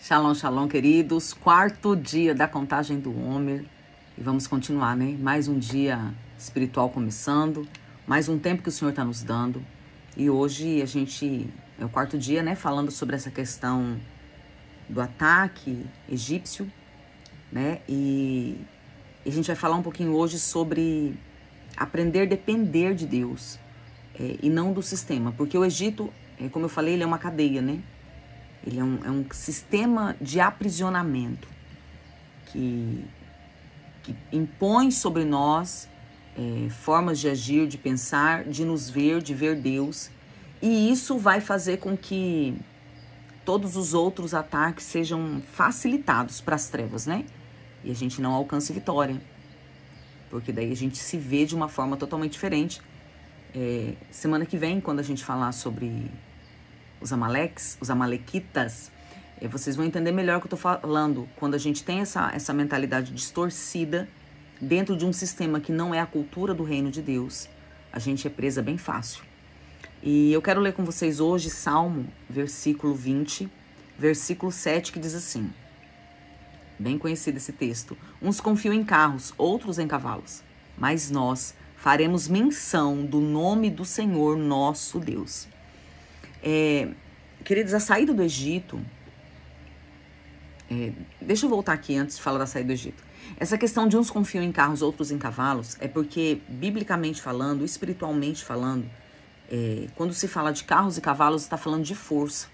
Shalom, shalom, queridos. Quarto dia da contagem do Homer. E vamos continuar, né? Mais um dia espiritual começando. Mais um tempo que o Senhor está nos dando. E hoje é o quarto dia, né? Falando sobre essa questão do ataque egípcio, né? E a gente vai falar um pouquinho hoje sobre aprender a depender de Deus e não do sistema. Porque o Egito, como eu falei, ele é uma cadeia, né? Ele é um sistema de aprisionamento que impõe sobre nós formas de agir, de pensar, de nos ver, de ver Deus. E isso vai fazer com que todos os outros ataques sejam facilitados para as trevas, né? E a gente não alcance vitória. Porque daí a gente se vê de uma forma totalmente diferente. Semana que vem, quando a gente falar sobre os amalequitas, vocês vão entender melhor o que eu tô falando. Quando a gente tem essa mentalidade distorcida dentro de um sistema que não é a cultura do reino de Deus, a gente é presa bem fácil. E eu quero ler com vocês hoje Salmo, versículo 20, versículo 7, que diz assim, bem conhecido esse texto: uns confiam em carros, outros em cavalos, mas nós faremos menção do nome do Senhor nosso Deus. Queridos, a saída do Egito, deixa eu voltar aqui antes de falar da saída do Egito. Essa questão de uns confiam em carros, outros em cavalos, é porque, biblicamente falando, espiritualmente falando, quando se fala de carros e cavalos, está falando de força.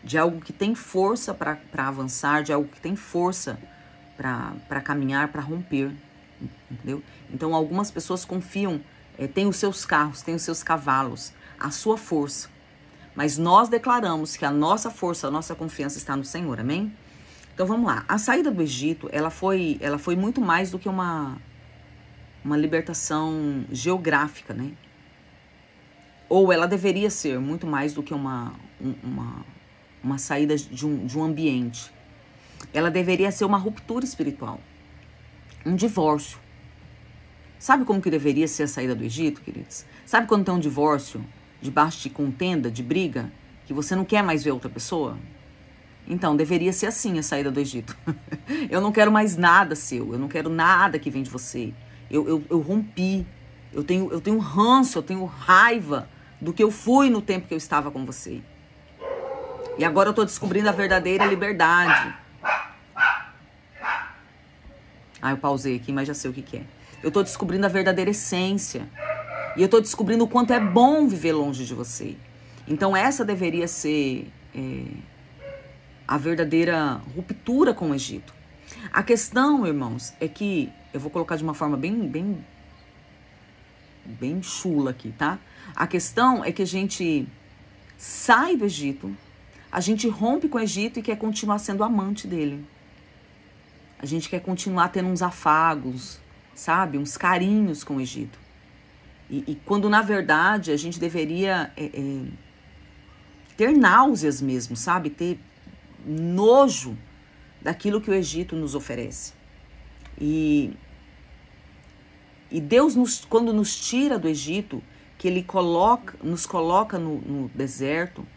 De algo que tem força para avançar, de algo que tem força para caminhar, para romper, entendeu? Então, algumas pessoas confiam, têm os seus carros, têm os seus cavalos, a sua força. Mas nós declaramos que a nossa força, a nossa confiança está no Senhor, amém? Então vamos lá. A saída do Egito, ela foi muito mais do que uma libertação geográfica, né? Ou ela deveria ser muito mais do que uma saída de um ambiente. Ela deveria ser uma ruptura espiritual, um divórcio. Sabe como que deveria ser a saída do Egito, queridos? Sabe quando tem um divórcio debaixo de contenda, de briga, que você não quer mais ver outra pessoa? Então, deveria ser assim a saída do Egito. Eu não quero mais nada seu, eu não quero nada que vem de você. Eu rompi, eu tenho ranço, eu tenho raiva do que eu fui no tempo que eu estava com você. E agora eu tô descobrindo a verdadeira liberdade. Eu pausei aqui, mas já sei o que é. Eu tô descobrindo a verdadeira essência. E eu tô descobrindo o quanto é bom viver longe de você. Então essa deveria ser a verdadeira ruptura com o Egito. A questão, irmãos, é que, eu vou colocar de uma forma bem chula aqui, tá? A questão é que a gente sai do Egito, a gente rompe com o Egito e quer continuar sendo amante dele. A gente quer continuar tendo uns afagos, sabe? Uns carinhos com o Egito. E quando, na verdade, a gente deveria ter náuseas mesmo, sabe? Ter nojo daquilo que o Egito nos oferece. E Deus, quando nos tira do Egito, que Ele nos coloca no deserto,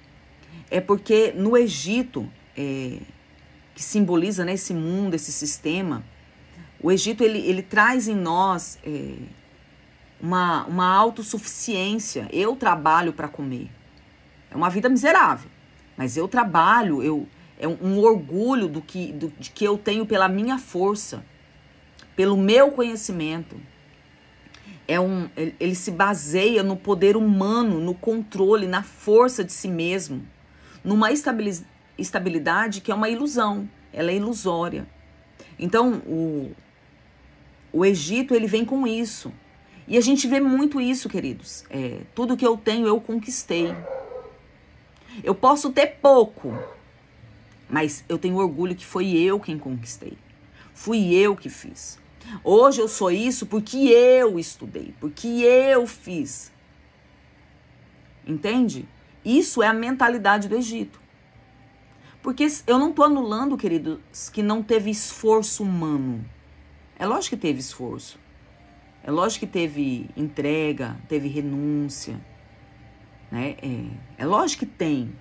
é porque no Egito, que simboliza, né, esse mundo, esse sistema, o Egito, ele traz em nós uma autossuficiência. Eu trabalho para comer. É uma vida miserável, mas eu trabalho, é um orgulho de que eu tenho pela minha força, pelo meu conhecimento. Ele se baseia no poder humano, no controle, na força de si mesmo, numa estabilidade que é uma ilusão, ela é ilusória. Então, o Egito, ele vem com isso. E a gente vê muito isso, queridos. Tudo que eu tenho, eu conquistei. Eu posso ter pouco, mas eu tenho orgulho que foi eu quem conquistei. Fui eu que fiz. Hoje eu sou isso porque eu estudei, porque eu fiz. Entende? Isso é a mentalidade do Egito. Porque eu não estou anulando, queridos, que não teve esforço humano. É lógico que teve esforço. É lógico que teve entrega, teve renúncia, né? É lógico que tem.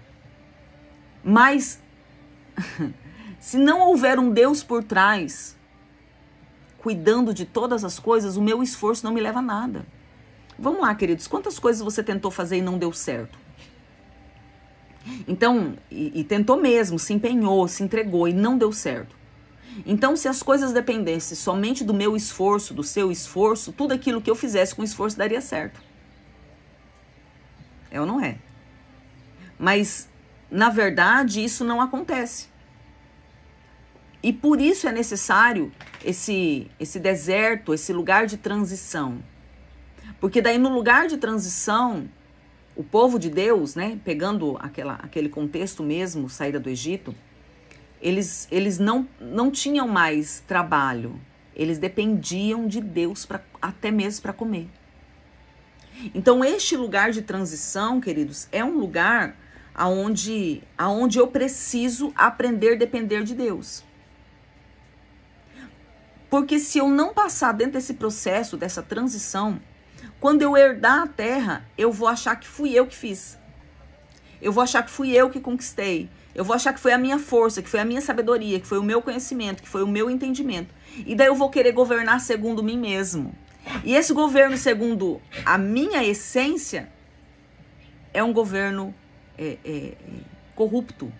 Mas Se não houver um Deus por trás, cuidando de todas as coisas, o meu esforço não me leva a nada. Vamos lá, queridos, quantas coisas você tentou fazer e não deu certo? Então, e tentou mesmo, se empenhou, se entregou e não deu certo. Então, se as coisas dependessem somente do meu esforço, do seu esforço, tudo aquilo que eu fizesse com esforço daria certo. É ou não é? Mas, na verdade, isso não acontece. E por isso é necessário esse deserto, esse lugar de transição. Porque daí no lugar de transição, o povo de Deus, né, pegando aquele contexto mesmo, saída do Egito, eles não tinham mais trabalho. Eles dependiam de Deus até mesmo para comer. Então este lugar de transição, queridos, é um lugar aonde eu preciso aprender a depender de Deus. Porque se eu não passar dentro desse processo, dessa transição, quando eu herdar a terra, eu vou achar que fui eu que fiz. Eu vou achar que fui eu que conquistei. Eu vou achar que foi a minha força, que foi a minha sabedoria, que foi o meu conhecimento, que foi o meu entendimento. E daí eu vou querer governar segundo mim mesmo. E esse governo segundo a minha essência é um governo corrupto.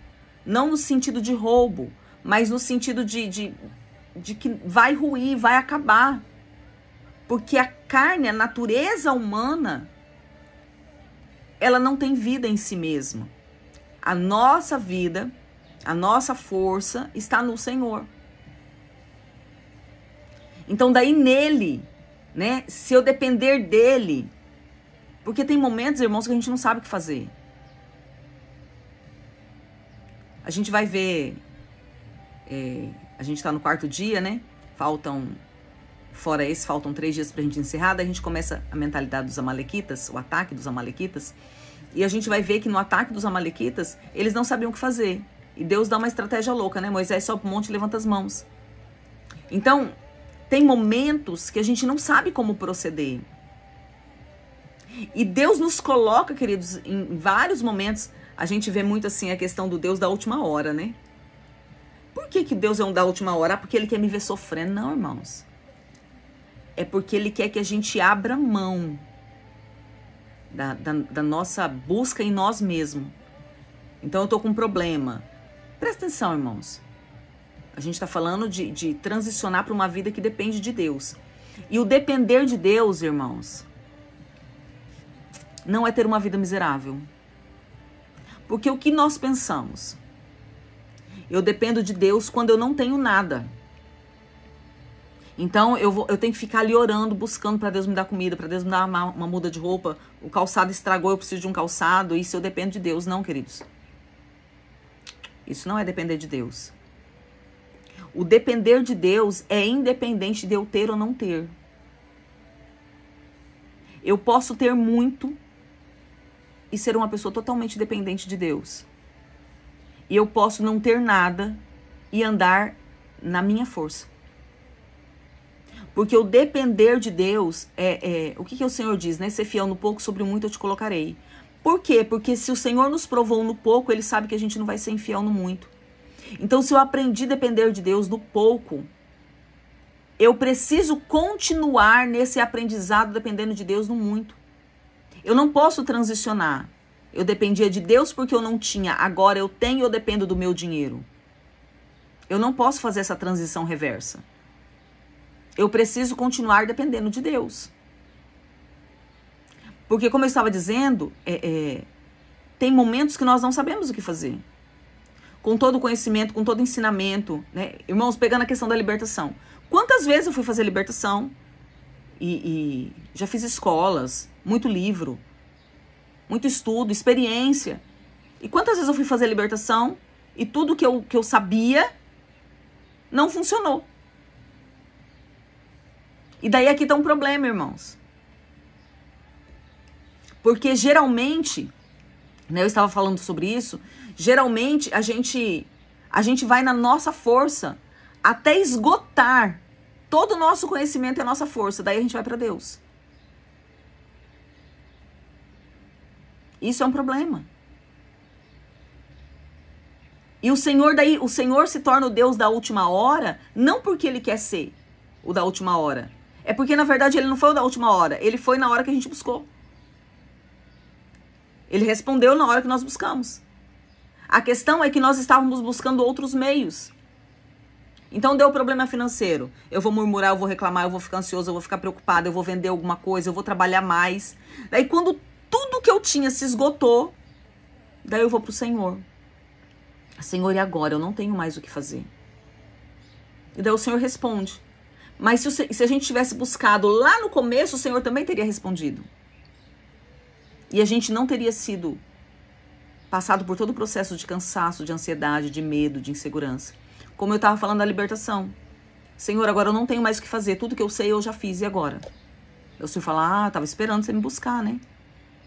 Não no sentido de roubo, mas no sentido de que vai ruir, vai acabar. Porque a carne, a natureza humana, ela não tem vida em si mesma. A nossa vida, a nossa força está no Senhor. Então daí nele, né, se eu depender dele, porque tem momentos, irmãos, que a gente não sabe o que fazer. A gente vai ver, a gente está no 4º dia, né, faltam 3 dias pra gente encerrar, daí a gente começa a mentalidade dos amalequitas, o ataque dos amalequitas, e a gente vai ver que no ataque dos amalequitas, eles não sabiam o que fazer. E Deus dá uma estratégia louca, né? Moisés sobe pro monte e levanta as mãos. Então, tem momentos que a gente não sabe como proceder. E Deus nos coloca, queridos, em vários momentos, a gente vê muito assim a questão do Deus da última hora, né? Por que Deus é um da última hora? Ah, porque Ele quer me ver sofrendo? Não, irmãos. É porque Ele quer que a gente abra mão da nossa busca em nós mesmos. Então eu tô com um problema. Presta atenção, irmãos. A gente tá falando de transicionar para uma vida que depende de Deus. E o depender de Deus, irmãos, não é ter uma vida miserável. Porque o que nós pensamos? Eu dependo de Deus quando eu não tenho nada. Então, eu tenho que ficar ali orando, buscando para Deus me dar comida, para Deus me dar uma muda de roupa. O calçado estragou, eu preciso de um calçado. Isso eu dependo de Deus. Não, queridos. Isso não é depender de Deus. O depender de Deus é independente de eu ter ou não ter. Eu posso ter muito e ser uma pessoa totalmente dependente de Deus. E eu posso não ter nada e andar na minha força. Porque o depender de Deus o que o Senhor diz, né? Ser fiel no pouco, sobre o muito eu te colocarei. Por quê? Porque se o Senhor nos provou no pouco, Ele sabe que a gente não vai ser infiel no muito. Então, se eu aprendi a depender de Deus no pouco, eu preciso continuar nesse aprendizado dependendo de Deus no muito. Eu não posso transicionar. Eu dependia de Deus porque eu não tinha. Agora eu tenho e eu dependo do meu dinheiro. Eu não posso fazer essa transição reversa. Eu preciso continuar dependendo de Deus. Porque, como eu estava dizendo, tem momentos que nós não sabemos o que fazer. Com todo o conhecimento, com todo o ensinamento, né? Irmãos, pegando a questão da libertação. Quantas vezes eu fui fazer libertação e já fiz escolas, muito livro, muito estudo, experiência. E quantas vezes eu fui fazer libertação e tudo que eu sabia não funcionou. E daí aqui tá um problema, irmãos. Porque geralmente, né, eu estava falando sobre isso, geralmente a gente vai na nossa força até esgotar todo o nosso conhecimento e a nossa força. Daí a gente vai para Deus. Isso é um problema. E o Senhor se torna o Deus da última hora, não porque ele quer ser o da última hora. É porque, na verdade, ele não foi o da última hora. Ele foi na hora que a gente buscou. Ele respondeu na hora que nós buscamos. A questão é que nós estávamos buscando outros meios. Então, deu problema financeiro. Eu vou murmurar, eu vou reclamar, eu vou ficar ansioso, eu vou ficar preocupada, eu vou vender alguma coisa, eu vou trabalhar mais. Daí, quando tudo que eu tinha se esgotou, daí eu vou pro Senhor. Senhor, e agora? Eu não tenho mais o que fazer. E daí o Senhor responde. Mas se a gente tivesse buscado lá no começo, o Senhor também teria respondido. E a gente não teria sido passado por todo o processo de cansaço, de ansiedade, de medo, de insegurança. Como eu estava falando da libertação. Senhor, agora eu não tenho mais o que fazer. Tudo que eu sei eu já fiz, e agora? O Senhor fala, estava esperando você me buscar, né?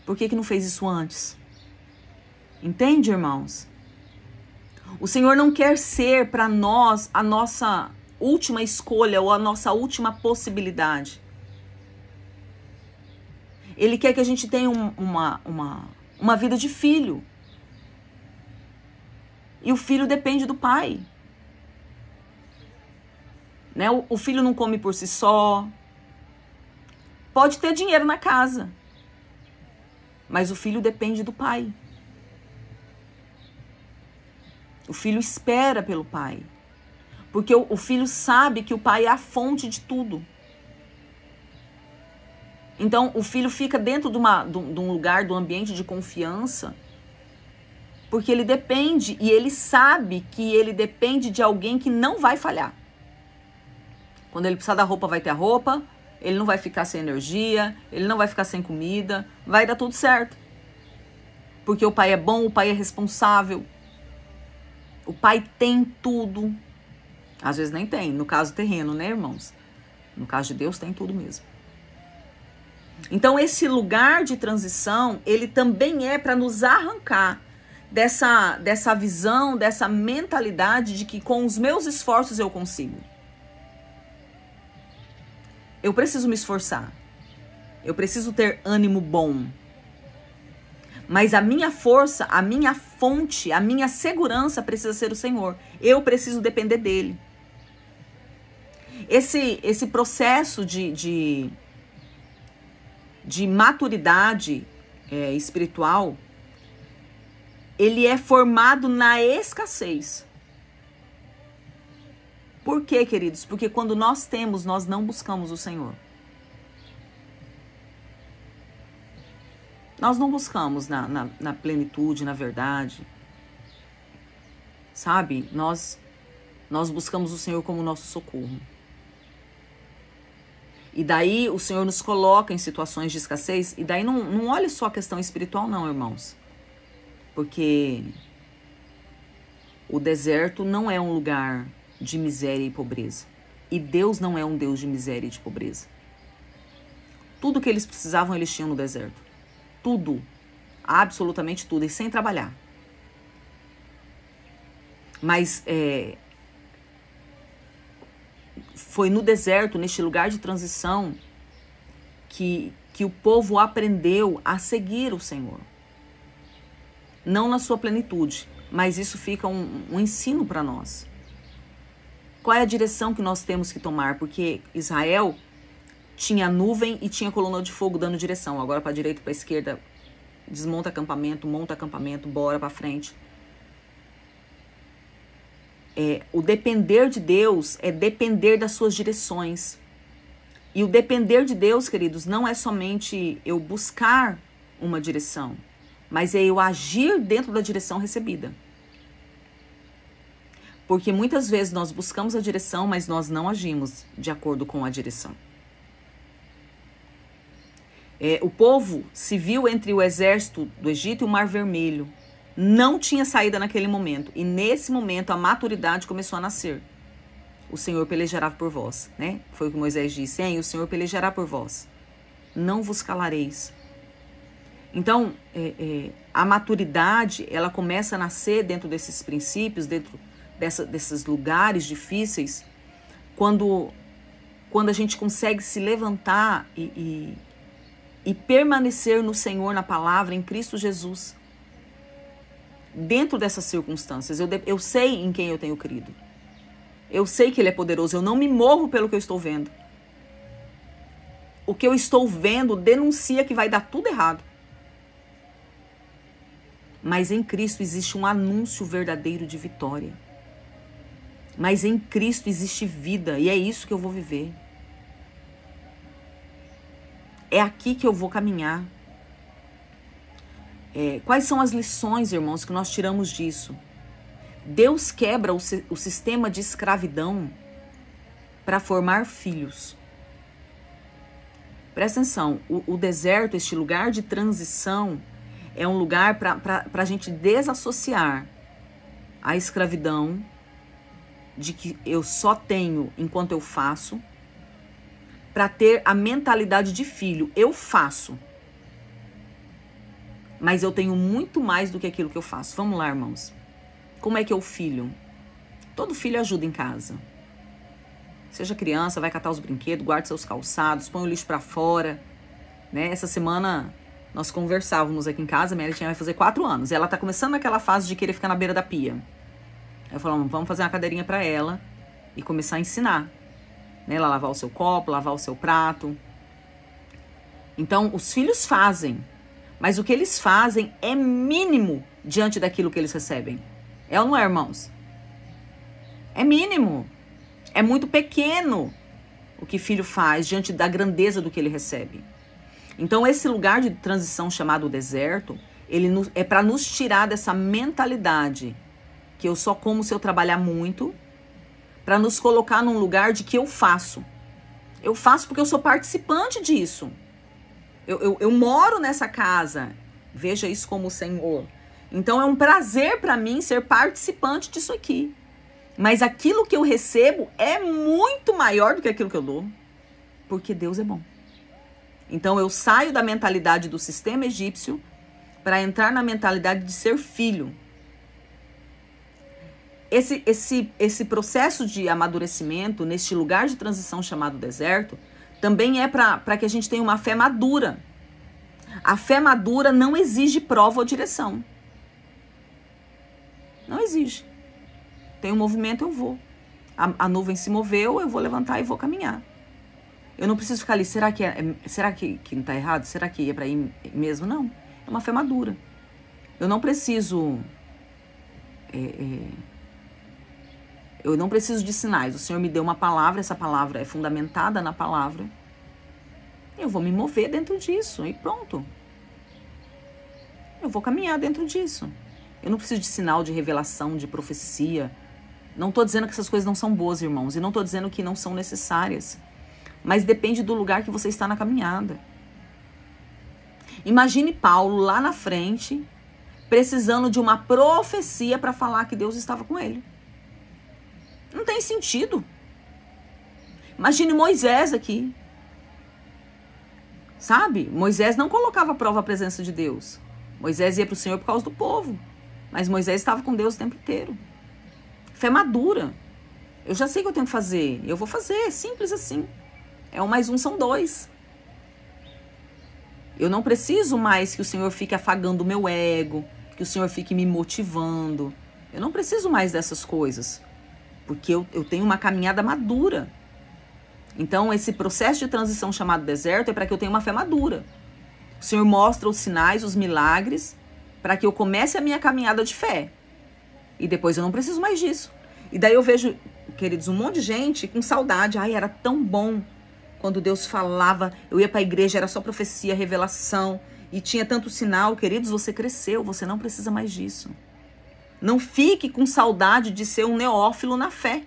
Por que não fez isso antes? Entende, irmãos? O Senhor não quer ser para nós a nossa última escolha ou a nossa última possibilidade. Ele quer que a gente tenha uma vida de filho. E o filho depende do pai. Né? O filho não come por si só. Pode ter dinheiro na casa. Mas o filho depende do pai. O filho espera pelo pai. Porque o filho sabe que o pai é a fonte de tudo. Então, o filho fica dentro de um lugar, de um ambiente de confiança, porque ele depende, e ele sabe que ele depende de alguém que não vai falhar. Quando ele precisar da roupa, vai ter a roupa, ele não vai ficar sem energia, ele não vai ficar sem comida, vai dar tudo certo. Porque o pai é bom, o pai é responsável, o pai tem tudo. Às vezes nem tem, no caso terreno, né, irmãos? No caso de Deus, tem tudo mesmo. Então, esse lugar de transição, ele também é para nos arrancar dessa visão, dessa mentalidade de que com os meus esforços eu consigo. Eu preciso me esforçar. Eu preciso ter ânimo bom. Mas a minha força, a minha fonte, a minha segurança precisa ser o Senhor. Eu preciso depender dele. Esse processo de maturidade espiritual, ele é formado na escassez. Por quê, queridos? Porque quando nós temos, nós não buscamos o Senhor. Nós não buscamos na plenitude, na verdade. Sabe? Nós buscamos o Senhor como nosso socorro. E daí o Senhor nos coloca em situações de escassez. E daí não olha só a questão espiritual não, irmãos. Porque o deserto não é um lugar de miséria e pobreza. E Deus não é um Deus de miséria e de pobreza. Tudo que eles precisavam, eles tinham no deserto. Tudo. Absolutamente tudo. E sem trabalhar. Mas foi no deserto, neste lugar de transição, que o povo aprendeu a seguir o Senhor. Não na sua plenitude, mas isso fica um ensino para nós. Qual é a direção que nós temos que tomar? Porque Israel tinha nuvem e tinha coluna de fogo dando direção. Agora para a direita, para a esquerda, desmonta acampamento, monta acampamento, bora para frente. O depender de Deus é depender das suas direções. E o depender de Deus, queridos, não é somente eu buscar uma direção, mas é eu agir dentro da direção recebida. Porque muitas vezes nós buscamos a direção, mas nós não agimos de acordo com a direção. O povo se viu entre o exército do Egito e o Mar Vermelho. Não tinha saída naquele momento. E nesse momento a maturidade começou a nascer. O Senhor pelejará por vós, né? Foi o que Moisés disse. O Senhor pelejará por vós. Não vos calareis. Então, a maturidade, ela começa a nascer dentro desses princípios, dentro desses lugares difíceis, quando a gente consegue se levantar e permanecer no Senhor, na palavra, em Cristo Jesus. dentro dessas circunstâncias. Eu sei em quem eu tenho crido. Eu sei que Ele é poderoso. Eu não me movo pelo que eu estou vendo. O que eu estou vendo denuncia que vai dar tudo errado. Mas em Cristo existe um anúncio verdadeiro de vitória. Mas em Cristo existe vida. E é isso que eu vou viver. É aqui que eu vou caminhar. Quais são as lições, irmãos, que nós tiramos disso? Deus quebra o sistema de escravidão para formar filhos. Presta atenção, o deserto, este lugar de transição, é um lugar para a gente desassociar a escravidão de que eu só tenho enquanto eu faço, para ter a mentalidade de filho. Eu faço, mas eu tenho muito mais do que aquilo que eu faço. Vamos lá, irmãos. Como é que é o filho? Todo filho ajuda em casa. Seja criança, vai catar os brinquedos, guarda seus calçados, põe o lixo pra fora. Né? Essa semana nós conversávamos aqui em casa, minha netinha vai fazer 4 anos. E ela tá começando naquela fase de querer ficar na beira da pia. Aí eu falo, vamos fazer uma cadeirinha pra ela e começar a ensinar. Né? Ela lavar o seu copo, lavar o seu prato. Então, os filhos fazem. Mas o que eles fazem é mínimo diante daquilo que eles recebem. É ou não é, irmãos? É mínimo. É muito pequeno o que filho faz diante da grandeza do que ele recebe. Então, esse lugar de transição chamado deserto, é para nos tirar dessa mentalidade que eu só como se eu trabalhar muito, para nos colocar num lugar de que eu faço. Eu faço porque eu sou participante disso. Eu moro nessa casa. Veja isso como o Senhor. Então, é um prazer para mim ser participante disso aqui. Mas aquilo que eu recebo é muito maior do que aquilo que eu dou. Porque Deus é bom. Então, eu saio da mentalidade do sistema egípcio para entrar na mentalidade de ser filho. Esse processo de amadurecimento, neste lugar de transição chamado deserto, também é para que a gente tenha uma fé madura. A fé madura não exige prova ou direção. Não exige. Tem um movimento, eu vou. A nuvem se moveu, eu vou levantar e vou caminhar. Eu não preciso ficar ali, será que não está errado? Será que é para ir mesmo? Não. É uma fé madura. Eu não preciso... Eu não preciso de sinais. O Senhor me deu uma palavra, essa palavra é fundamentada na palavra. Eu vou me mover dentro disso e pronto. Eu vou caminhar dentro disso. Eu não preciso de sinal, de revelação, de profecia. Não estou dizendo que essas coisas não são boas, irmãos. E não estou dizendo que não são necessárias. Mas depende do lugar que você está na caminhada. Imagine Paulo lá na frente, precisando de uma profecia para falar que Deus estava com ele. Não tem sentido. Imagine Moisés aqui. Sabe? Moisés não colocava à prova a presença de Deus. Moisés ia para o Senhor por causa do povo. Mas Moisés estava com Deus o tempo inteiro. Fé madura. Eu já sei o que eu tenho que fazer. Eu vou fazer. É simples assim. 1 mais 1 são 2. Eu não preciso mais que o Senhor fique afagando o meu ego. Que o Senhor fique me motivando. Eu não preciso mais dessas coisas. Porque eu tenho uma caminhada madura. Então, esse processo de transição chamado deserto é para que eu tenha uma fé madura. O Senhor mostra os sinais, os milagres, para que eu comece a minha caminhada de fé. E depois eu não preciso mais disso. E daí eu vejo, queridos, um monte de gente com saudade. Ai, era tão bom quando Deus falava. Eu ia para a igreja, era só profecia, revelação. E tinha tanto sinal. Queridos, você cresceu, você não precisa mais disso. Não fique com saudade de ser um neófilo na fé.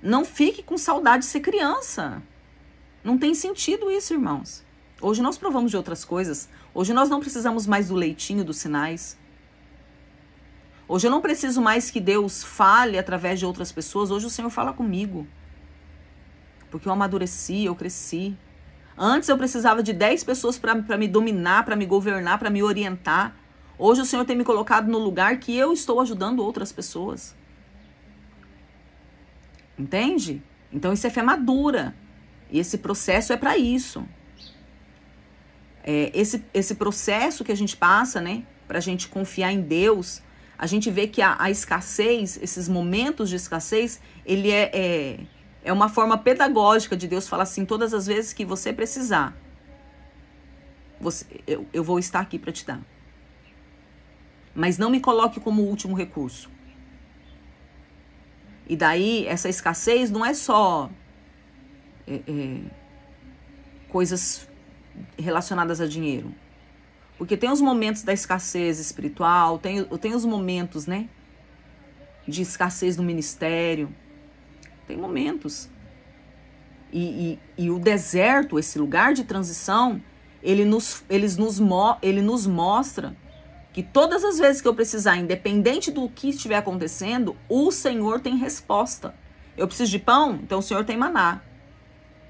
Não fique com saudade de ser criança. Não tem sentido isso, irmãos. Hoje nós provamos de outras coisas. Hoje nós não precisamos mais do leitinho, dos sinais. Hoje eu não preciso mais que Deus fale através de outras pessoas. Hoje o Senhor fala comigo. Porque eu amadureci, eu cresci. Antes eu precisava de 10 pessoas para me dominar, para me governar, para me orientar. Hoje o Senhor tem me colocado no lugar que eu estou ajudando outras pessoas. Entende? Então isso é fé madura. E esse processo é para isso. Esse processo que a gente passa, né? para a gente confiar em Deus, a gente vê que a escassez, esses momentos de escassez, ele é uma forma pedagógica de Deus falar assim, todas as vezes que você precisar, eu vou estar aqui para te dar. Mas não me coloque como último recurso. E daí, essa escassez não é só coisas relacionadas a dinheiro. Porque tem os momentos da escassez espiritual, tem os momentos, né, de escassez no ministério. Tem momentos. E o deserto, esse lugar de transição, ele nos mostra que todas as vezes que eu precisar, independente do que estiver acontecendo, o Senhor tem resposta. Eu preciso de pão? Então o Senhor tem maná.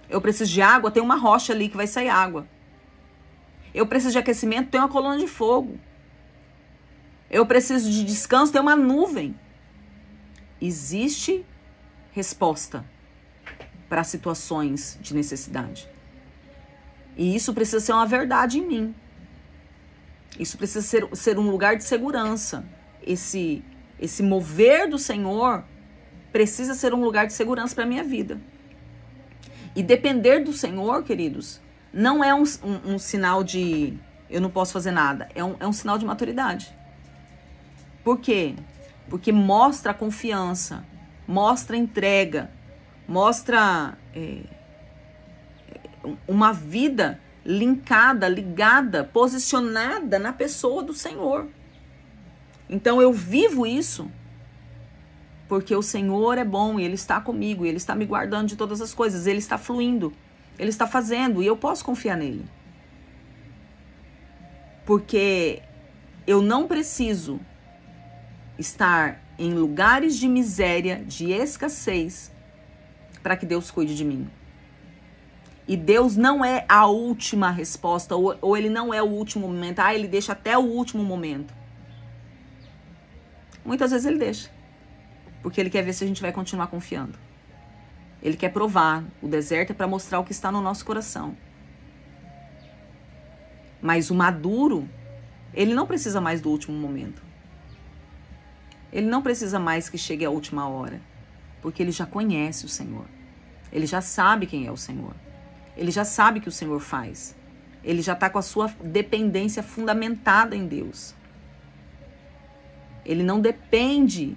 Eu preciso de água? Tem uma rocha ali que vai sair água. Eu preciso de aquecimento? Tem uma coluna de fogo. Eu preciso de descanso? Tem uma nuvem. Existe resposta para situações de necessidade. E isso precisa ser uma verdade em mim. Isso precisa ser um lugar de segurança. Esse mover do Senhor precisa ser um lugar de segurança para a minha vida. E depender do Senhor, queridos, não é um sinal de eu não posso fazer nada. É um sinal de maturidade. Por quê? Porque mostra a confiança, mostra a entrega, mostra uma vida ligada, posicionada na pessoa do Senhor. Então eu vivo isso porque o Senhor é bom e Ele está comigo, e Ele está me guardando de todas as coisas, Ele está fluindo, Ele está fazendo e eu posso confiar nele. Porque eu não preciso estar em lugares de miséria, de escassez, para que Deus cuide de mim. E Deus não é a última resposta, ou Ele não é o último momento. Ele deixa até o último momento. Muitas vezes Ele deixa, porque Ele quer ver se a gente vai continuar confiando. Ele quer provar. O deserto é para mostrar o que está no nosso coração. Mas o maduro, ele não precisa mais do último momento. Ele não precisa mais que chegue a última hora, porque ele já conhece o Senhor. Ele já sabe quem é o Senhor. Ele já sabe o que o Senhor faz. Ele já está com a sua dependência fundamentada em Deus. Ele não depende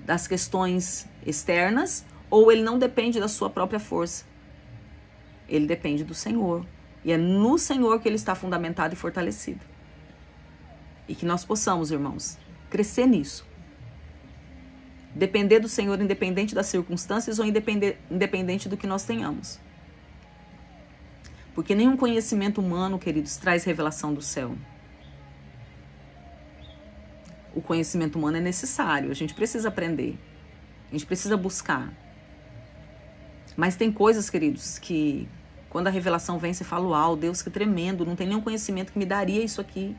das questões externas, ou ele não depende da sua própria força. Ele depende do Senhor. E é no Senhor que ele está fundamentado e fortalecido. E que nós possamos, irmãos, crescer nisso. Depender do Senhor independente das circunstâncias ou independente do que nós tenhamos. Porque nenhum conhecimento humano, queridos, traz revelação do céu. O conhecimento humano é necessário, a gente precisa aprender. A gente precisa buscar. Mas tem coisas, queridos, que quando a revelação vem, você fala, uau, Deus, que tremendo, não tem nenhum conhecimento que me daria isso aqui.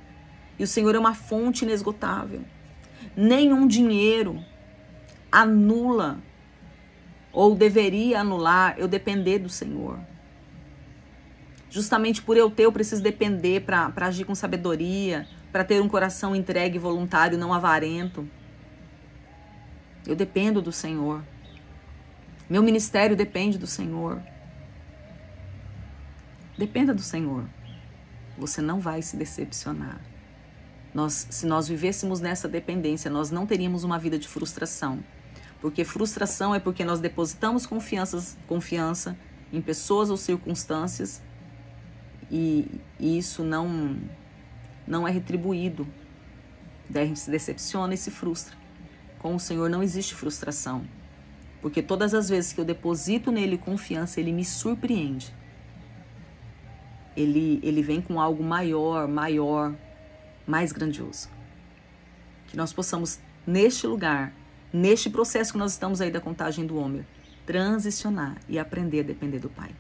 E o Senhor é uma fonte inesgotável. Nenhum dinheiro anula ou deveria anular eu depender do Senhor. Justamente por eu preciso depender para agir com sabedoria, para ter um coração entregue e voluntário, não avarento. Eu dependo do Senhor. Meu ministério depende do Senhor. Dependa do Senhor. Você não vai se decepcionar. Se nós vivêssemos nessa dependência, nós não teríamos uma vida de frustração. Porque frustração é porque nós depositamos confiança em pessoas ou circunstâncias e isso não é retribuído. Daí a gente se decepciona e se frustra. Com o Senhor não existe frustração. Porque todas as vezes que eu deposito nele confiança, ele me surpreende. Ele vem com algo maior, mais grandioso. Que nós possamos, neste lugar, neste processo que nós estamos aí da contagem do Homer, transicionar e aprender a depender do Pai.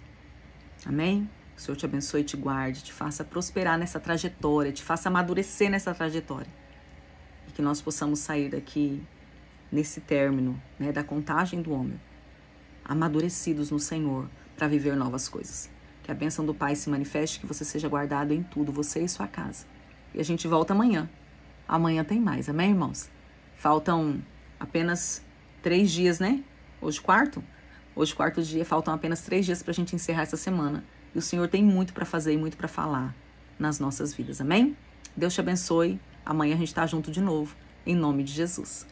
Amém? O Senhor te abençoe e te guarde, te faça prosperar nessa trajetória, te faça amadurecer nessa trajetória. E que nós possamos sair daqui, nesse término, né, da contagem do Homer, amadurecidos no Senhor para viver novas coisas. Que a bênção do Pai se manifeste, que você seja guardado em tudo, você e sua casa. E a gente volta amanhã, amanhã tem mais, amém, irmãos? Faltam apenas 3 dias, né? Hoje quarto dia, faltam apenas 3 dias para a gente encerrar essa semana. E o Senhor tem muito para fazer e muito para falar nas nossas vidas, amém? Deus te abençoe. Amanhã a gente está junto de novo, em nome de Jesus.